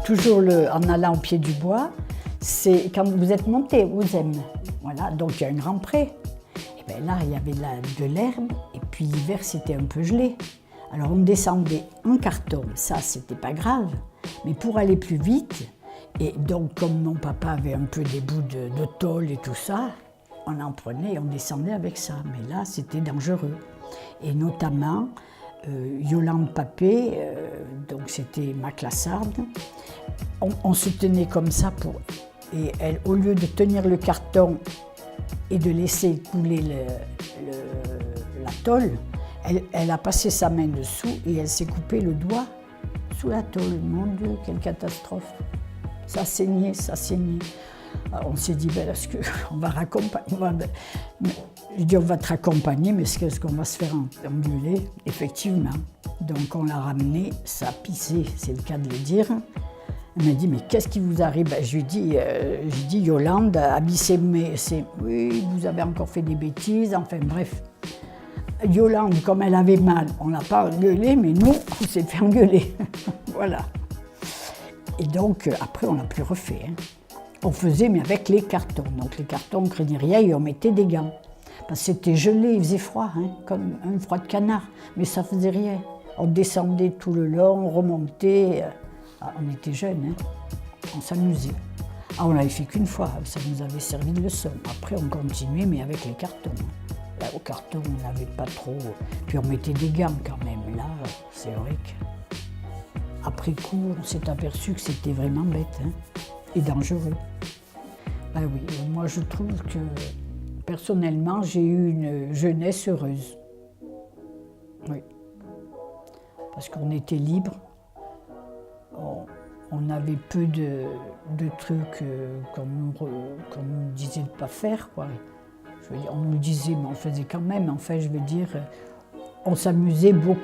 Toujours en allant au pied du bois, c'est quand vous êtes monté aux Zèmes. Voilà, donc il y a un grand pré. Et bien là, il y avait de l'herbe, et puis l'hiver, c'était un peu gelé. Alors on descendait en carton, ça, c'était pas grave. Mais pour aller plus vite, et donc comme mon papa avait un peu des bouts de tôle et tout ça, on en prenait et on descendait avec ça. Mais là, c'était dangereux. Et notamment, Yolande Papé, donc c'était ma classarde, on se tenait comme ça et elle, au lieu de tenir le carton et de laisser couler la tôle, elle a passé sa main dessous et elle s'est coupé le doigt sous la tôle. Mon Dieu, quelle catastrophe! Ça saignait, ça saignait. Alors on s'est dit, ben, est-ce qu'on va raccompagner? Je dis, on va te raccompagner, mais est-ce qu'on va se faire engueuler? Effectivement. Donc on l'a ramené, ça a pissé, c'est le cas de le dire. Elle m'a dit, mais qu'est-ce qui vous arrive? Ben, je lui ai dit, Yolande a bissé oui, vous avez encore fait des bêtises, enfin bref. Yolande, comme elle avait mal, on l'a pas engueulée, mais nous, on s'est fait engueuler. Voilà. Et donc, après, on n'a plus refait. Hein. On faisait, mais avec les cartons. Donc les cartons, on ne craignait rien et on mettait des gants. Parce que c'était gelé, il faisait froid, hein, comme un froid de canard. Mais ça ne faisait rien. On descendait tout le long, on remontait. On était jeunes, hein. On s'amusait. Ah, on l'avait fait qu'une fois, ça nous avait servi de leçon. Après, on continuait, mais avec les cartons. Là, au carton, on n'avait pas trop. Puis on mettait des gants quand même. Là, c'est vrai que. Après coup, on s'est aperçu que c'était vraiment bête, hein, et dangereux. Ben oui, moi je trouve que personnellement, j'ai eu une jeunesse heureuse. Oui. Parce qu'on était libre, on avait peu de trucs qu'on nous disait de ne pas faire, quoi. Je veux dire, on nous disait, mais on faisait quand même. Enfin, je veux dire, on s'amusait beaucoup.